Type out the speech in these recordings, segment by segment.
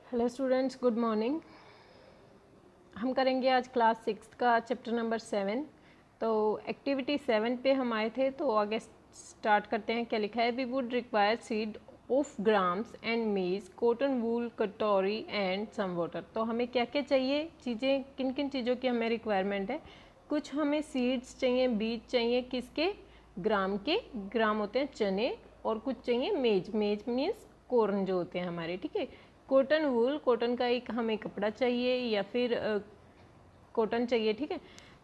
Hello students, good morning. हम करेंगे आज क्लास 6 का चैप्टर नंबर 7। तो एक्टिविटी 7 पे हम आए थे, तो आगे स्टार्ट करते हैं। क्या लिखा है? We would require seed of grams and maize, cotton wool, कटोरी एंड सम वाटर। तो हमें क्या क्या चाहिए चीज़ें, किन किन चीज़ों की हमें रिक्वायरमेंट है? कुछ हमें सीड्स चाहिए, बीज चाहिए, किसके? ग्राम के। ग्राम होते हैं चने। और कुछ चाहिए मेज। मेज मीन्स कॉर्न जो होते हैं हमारे, ठीक है। कॉटन वूल, कॉटन का एक हमें कपड़ा चाहिए या फिर कॉटन चाहिए, ठीक है।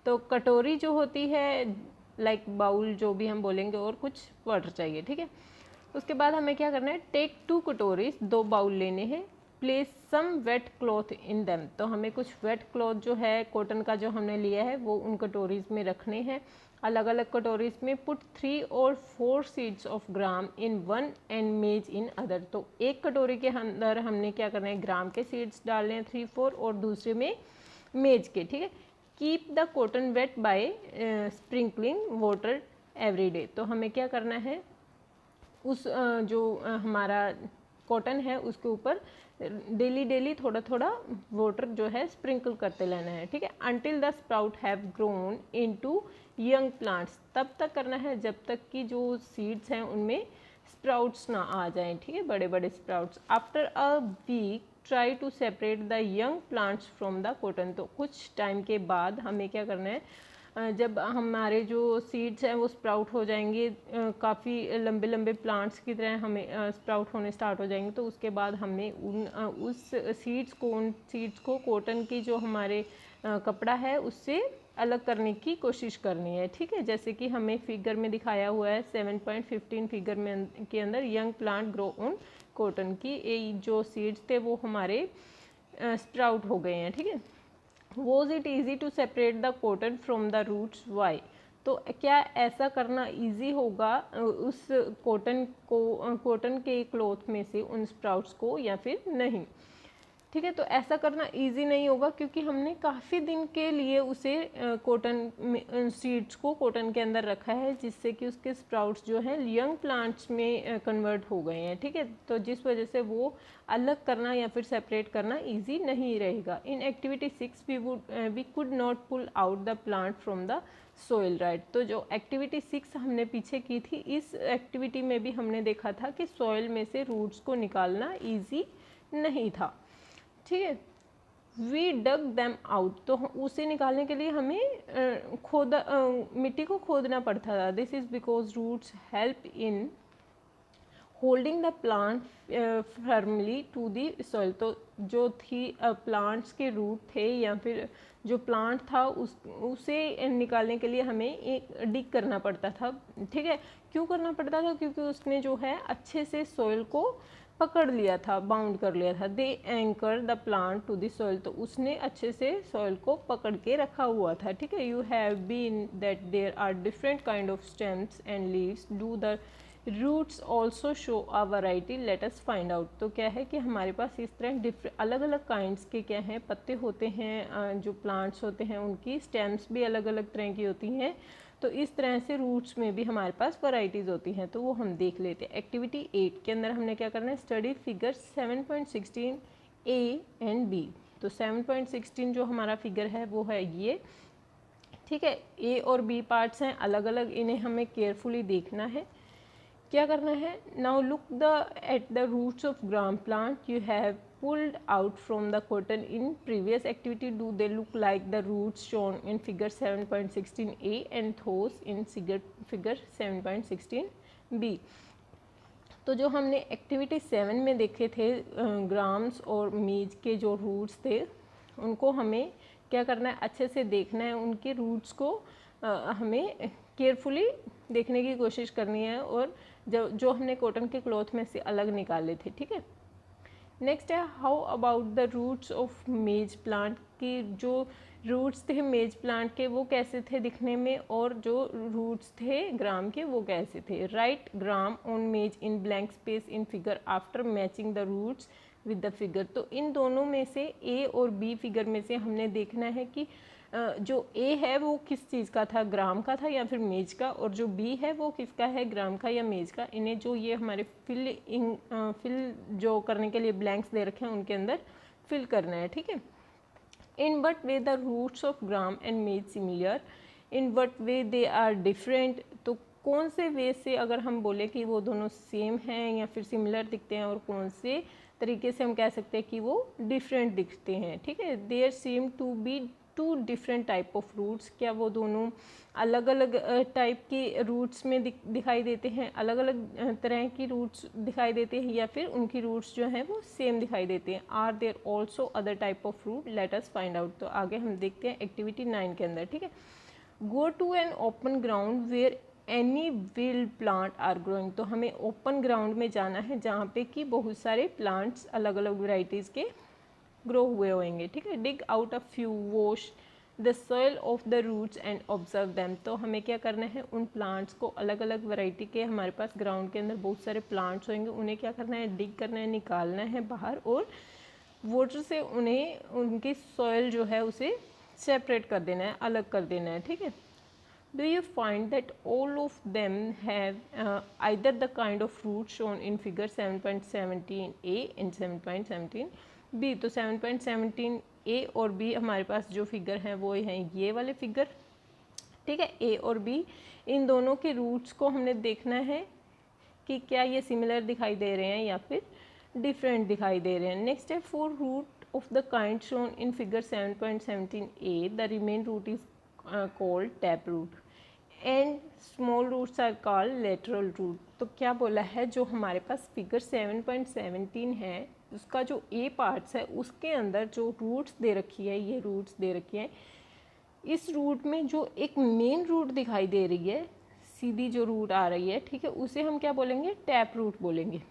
तो कटोरी जो होती है, लाइक बाउल जो भी हम बोलेंगे, और कुछ वाटर चाहिए, ठीक है। उसके बाद हमें क्या करना है? टेक 2 कटोरीज, 2 बाउल लेने हैं। Place some wet cloth in them. तो हमें कुछ वेट क्लॉथ जो है कॉटन का जो हमने लिया है वो उन कटोरीज में रखने हैं। अलग अलग कटोरीज में पुट 3 और 4 seeds of gram in one and मेज इन अदर। तो एक कटोरी के अंदर हमने क्या करना है? ग्राम के सीड्स डालने हैं 3-4, और दूसरे में मेज के, ठीक है। Keep the cotton weight by sprinkling water every day. तो हमें क्या करना है? उस जो हमारा कॉटन है उसके ऊपर डेली डेली थोड़ा थोड़ा वाटर जो है स्प्रिंकल करते रहना है, ठीक है। Until the sprout have grown into young plants. तब तक करना है जब तक कि जो सीड्स हैं उनमें स्प्राउट्स ना आ जाएं, ठीक है, बड़े बड़े sprouts. After a week try to separate the young plants from the cotton. तो कुछ टाइम के बाद हमें क्या करना है? जब हमारे जो सीड्स हैं वो स्प्राउट हो जाएंगे, काफ़ी लंबे लंबे प्लांट्स की तरह हमें स्प्राउट होने स्टार्ट हो जाएंगे, तो उसके बाद हमें उस सीड्स को कॉटन की जो हमारे कपड़ा है उससे अलग करने की कोशिश करनी है, ठीक है। जैसे कि हमें फिगर में दिखाया हुआ है 7.15 फिगर में के अंदर young plant grow on cotton की जो सीड्स थे वो हमारे स्प्राउट हो गए हैं, ठीक है। Was it easy to separate the cotton from the roots? Why? तो क्या ऐसा करना इजी होगा उस कॉटन के क्लॉथ में से उन स्प्राउट्स को, या फिर नहीं? ठीक है, तो ऐसा करना इजी नहीं होगा क्योंकि हमने काफ़ी दिन के लिए उसे कॉटन सीड्स को कॉटन के अंदर रखा है, जिससे कि उसके स्प्राउट्स जो हैं यंग प्लांट्स में कन्वर्ट हो गए हैं, ठीक है। तो जिस वजह से वो अलग करना या फिर सेपरेट करना इजी नहीं रहेगा। In activity 6 we could not pull out the plant from the soil, right. तो जो एक्टिविटी 6 हमने पीछे की थी, इस एक्टिविटी में भी हमने देखा था कि सॉइल में से रूट्स को निकालना ईजी नहीं था, ठीक है। We dug them out. तो उसे निकालने के लिए हमें मिट्टी को खोदना पड़ता था। This is because roots help in holding the plant firmly to the soil. तो जो थी प्लांट्स के रूट थे या फिर जो प्लांट था उसे निकालने के लिए हमें एक डिग करना पड़ता था, ठीक है। क्यों करना पड़ता था? क्योंकि उसने जो है अच्छे से सॉइल को पकड़ लिया था, बाउंड कर लिया था। They anchor the plant to the soil. तो उसने अच्छे से सॉइल को पकड़ के रखा हुआ था, ठीक है। You have been that there are different kind of stems and leaves, do the roots also show a variety, let us find out. तो क्या है कि हमारे पास इस तरह अलग अलग काइंड्स के क्या हैं, पत्ते होते हैं, जो प्लांट्स होते हैं उनकी स्टेम्स भी अलग अलग तरह की होती हैं। तो इस तरह से रूट्स में भी हमारे पास वैरायटीज़ होती हैं, तो वो हम देख लेते हैं। एक्टिविटी 8 के अंदर हमने क्या करना है? Study figure 7.16 A and B. तो 7.16 जो हमारा फिगर है वो है ये, ठीक है। ए और बी पार्ट्स हैं अलग अलग, इन्हें हमें केयरफुली देखना है। क्या करना है? Now look at the roots of gram plant you have pulled out from the cotton in previous activity. Do they look like the roots shown in figure 7.16a and those in figure 7.16b? तो जो हमने activity 7 में देखे थे grams और मीज के जो रूट्स थे, उनको हमें क्या करना है? अच्छे से देखना है। उनके रूट्स को हमें केयरफुली देखने की कोशिश करनी है, और जो हमने कॉटन के क्लॉथ में से अलग निकाले थे, ठीक है। नेक्स्ट है how about the roots of maize plant की। जो रूट्स थे मेज प्लांट के वो कैसे थे दिखने में, और जो रूट्स थे ग्राम के वो कैसे थे? Right gram on maize in blank space in figure after matching the roots with the figure. तो इन दोनों में से ए और बी फिगर में से हमने देखना है कि जो ए है वो किस चीज़ का था, ग्राम का था या फिर मेज का, और जो बी है वो किसका है, ग्राम का या मेज का। इन्हें जो ये हमारे फिल जो करने के लिए ब्लैंक्स दे रखे हैं उनके अंदर फिल करना है, ठीक है। In what way the roots of gram and maize similar, in what way they are different, तो कौन से वे से अगर हम बोले कि वो दोनों सेम हैं या फिर सिमिलर दिखते हैं, और कौन से तरीके से हम कह सकते हैं कि वो डिफरेंट दिखते हैं, ठीक है। There seem to be two different type of roots, क्या वो दोनों अलग अलग टाइप के रूट्स में दिखाई देते हैं, अलग अलग तरह की रूट्स दिखाई देते हैं, या फिर उनकी रूट्स जो हैं वो सेम दिखाई देते हैं। Are there also other type of root, let us find out. तो आगे हम देखते हैं एक्टिविटी 9 के अंदर, ठीक है। Go to an open ground where any will plant are growing, तो हमें ओपन ग्राउंड में जाना है जहाँ पे कि बहुत सारे प्लांट्स अलग अलग वेराइटीज़ के ग्रो हुए होंगे, ठीक है। Dig out a few, wash the soil off the roots and observe them, तो हमें क्या करना है, उन प्लांट्स को, अलग अलग वैरायटी के हमारे पास ग्राउंड के अंदर बहुत सारे प्लांट्स होंगे, उन्हें क्या करना है, डिग करना है, निकालना है बाहर, और वाटर से उन्हें, उनकी सॉइल जो है उसे सेपरेट कर देना है, अलग कर देना है, ठीक है। Do you find that all of them have either the kind of fruit shown in figure 7.17a and 7.17b, तो 7.17a और b हमारे पास जो फिगर हैं वो हैं ये वाले फिगर, ठीक है। a और b इन दोनों के रूट्स को हमने देखना है कि क्या ये सिमिलर दिखाई दे रहे हैं या फिर डिफरेंट दिखाई दे रहे हैं। नेक्स्ट है, for root of the kind shown in figure 7.17a the main root is called tap root and small roots are called lateral root. तो क्या बोला है, जो हमारे पास फिगर 7.17 है उसका जो ए पार्ट्स है उसके अंदर जो रूट्स दे रखी है, ये रूट्स दे रखी है, इस रूट में जो एक मेन रूट दिखाई दे रही है, सीधी जो रूट आ रही है, ठीक है, उसे हम क्या बोलेंगे, टैप रूट बोलेंगे।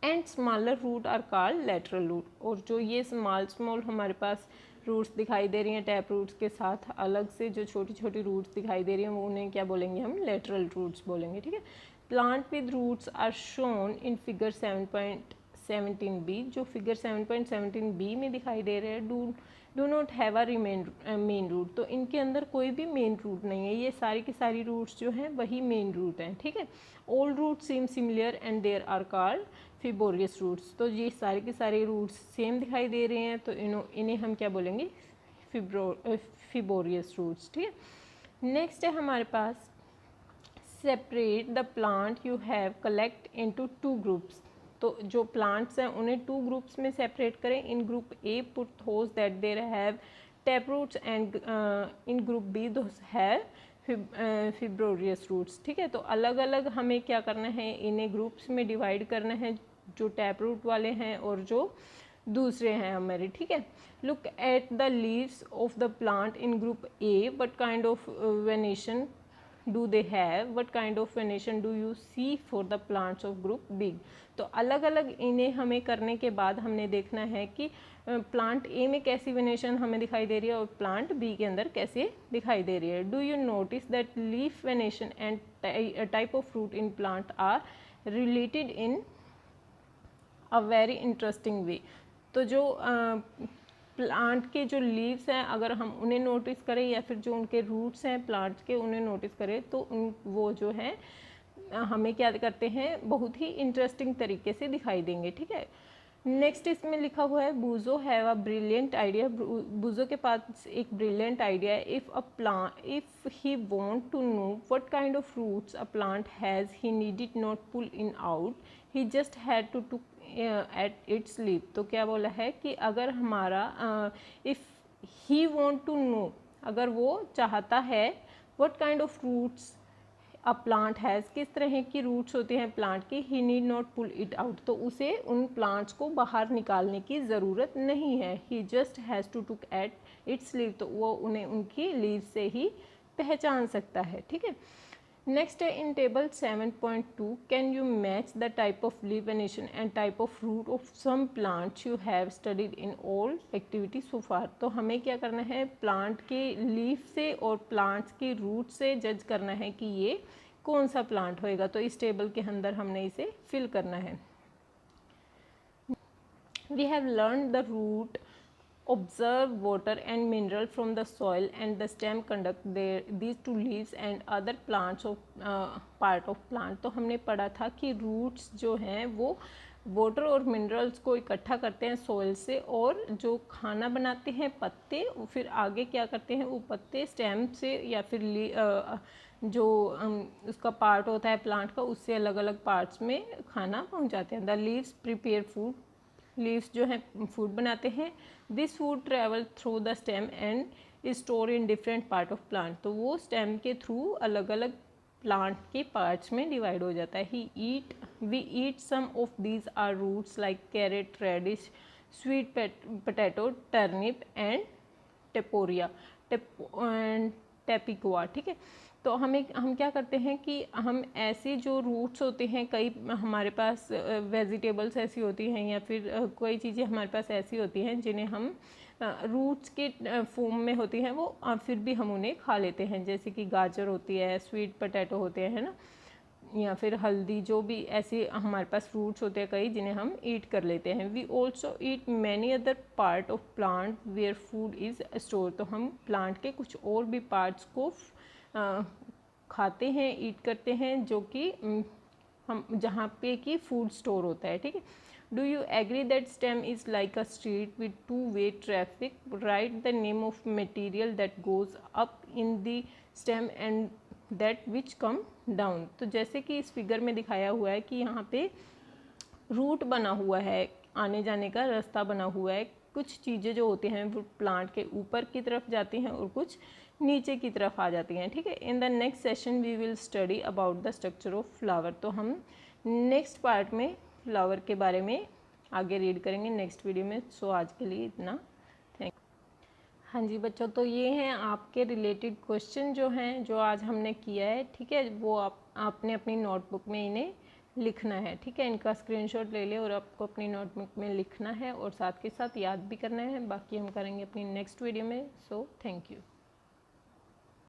And smaller root are called lateral root, और जो ये स्मॉल हमारे पास रूट्स दिखाई दे रही हैं टैप रूट्स के साथ, अलग से जो छोटी छोटी रूट्स दिखाई दे रही हैं वो उन्हें क्या बोलेंगे, हम लेटरल रूट्स बोलेंगे, ठीक है। Plant with roots are shown in figure 7.17b, जो फिगर 7.17b में दिखाई दे रहे हैं, do not have a main root, तो इनके अंदर कोई भी मेन रूट नहीं है, ये सारी की सारी रूट्स जो हैं वही मेन रूट हैं, ठीक है। All root same similar and there are called fibrous roots, तो ये सारे के सारे रूट्स सेम दिखाई दे रहे हैं, तो इन्हें हम क्या बोलेंगे, फिबोरियस रूट्स, ठीक है। नेक्स्ट है हमारे पास, separate the plant you have collect into two groups, तो जो प्लांट्स हैं उन्हें टू ग्रुप्स में सेपरेट करें। In group A put those that there have tap roots and in group B those have fibrous roots, ठीक है। तो अलग अलग हमें क्या करना है, इन्हें ग्रुप्स में डिवाइड करना है, जो टैप रूट वाले हैं और जो दूसरे हैं हमारे, ठीक है। Look at the leaves of the plant in group A, what kind of venation do they have, what kind of venation do you see for the plants of group B, तो अलग अलग इन्हें हमें करने के बाद हमने देखना है कि प्लांट ए में कैसी वेनेशन हमें दिखाई दे रही है और प्लांट बी के अंदर कैसे दिखाई दे रही है। Do you notice that leaf venation and type of fruit in plant are related in a very interesting way, तो जो प्लांट के जो लीव्स हैं अगर हम उन्हें नोटिस करें या फिर जो उनके रूट्स हैं प्लांट्स के उन्हें नोटिस करें, तो वो जो है हमें क्या करते हैं, बहुत ही इंटरेस्टिंग तरीके से दिखाई देंगे, ठीक है। नेक्स्ट इसमें लिखा हुआ है, Boojho have a brilliant idea, Boojho के पास एक ब्रिलियंट आइडिया है। If he want to know what kind of fruits a plant has, he needed not pull in out, he just had to at its leave, तो क्या बोला है कि अगर हमारा if he want to know, अगर वो चाहता है, what kind of fruits a plant has, किस तरह की रूट्स होते हैं प्लांट की, he need not pull it out, तो उसे उन प्लांट्स को बाहर निकालने की ज़रूरत नहीं है। He just has to took at its leave, तो वो उन्हें उनकी लीव से ही पहचान सकता है, ठीक है। नेक्स्ट है, in table 7.2 can you match the type of leaf venation and type of root of some plants you have studied in all activity so far, तो हमें क्या करना है, प्लांट के लीफ से और प्लांट्स के रूट से जज करना है कि ये कौन सा प्लांट होएगा, तो इस टेबल के अंदर हमने इसे फिल करना है। We have learn the root observe water and mineral from the soil and the stem conduct these two leaves and other plants of part of plant। तो हमने पढ़ा था कि रूट्स जो हैं वो वाटर और मिनरल्स को इकट्ठा करते हैं सॉइल से, और जो खाना बनाते हैं पत्ते, फिर आगे क्या करते हैं वो पत्ते स्टेम से या फिर जो उसका पार्ट होता है प्लांट का, उससे अलग अलग पार्ट्स में खाना पहुंचाते हैं। The leaves prepare food, leaves जो है फूड बनाते हैं। This food travel through the stem and store in different part of plant. तो वो स्टेम के थ्रू अलग अलग प्लांट के पार्ट्स में डिवाइड हो जाता है। We eat some of these are roots like carrot, radish, sweet potato, turnip and टेपोरिया टेपिकुआ। ठीक है, तो हम क्या करते हैं कि हम ऐसे जो रूट्स होते हैं, कई हमारे पास वेजिटेबल्स ऐसी होती हैं या फिर कोई चीज़ें हमारे पास ऐसी होती हैं जिन्हें हम रूट्स के फॉर्म में होती हैं, वो फिर भी हम उन्हें खा लेते हैं, जैसे कि गाजर होती है, स्वीट पोटैटो होते हैं ना, या फिर हल्दी, जो भी ऐसे हमारे पास फ्रूट्स होते हैं कई जिन्हें हम ईट कर लेते हैं। We also eat many other part of plant where food is store. तो हम प्लांट के कुछ और भी पार्ट्स को खाते हैं, ईट करते हैं, जो कि हम जहाँ पे कि फूड स्टोर होता है। ठीक है, do you agree that stem is like a street with two way traffic? Right the name of material that goes up in the stem and that which come down. तो जैसे कि इस figure में दिखाया हुआ है कि यहाँ पे रूट बना हुआ है, आने जाने का रास्ता बना हुआ है। कुछ चीज़ें जो होती हैं वो प्लांट के ऊपर की तरफ जाती हैं और कुछ नीचे की तरफ आ जाती हैं। ठीक है, in the next session we will study about the structure of flower. तो हम नेक्स्ट पार्ट में फ्लावर के बारे में आगे रीड करेंगे नेक्स्ट वीडियो में। सो आज के लिए इतना, थैंक। हाँ जी बच्चों, तो ये हैं आपके रिलेटेड क्वेश्चन जो हैं जो आज हमने किया है। ठीक है, वो आपने अपनी नोटबुक में इन्हें लिखना है। ठीक है, इनका स्क्रीनशॉट ले ले और आपको अपनी नोटबुक में लिखना है और साथ के साथ याद भी करना है। बाकी हम करेंगे अपनी नेक्स्ट वीडियो में। So thank you.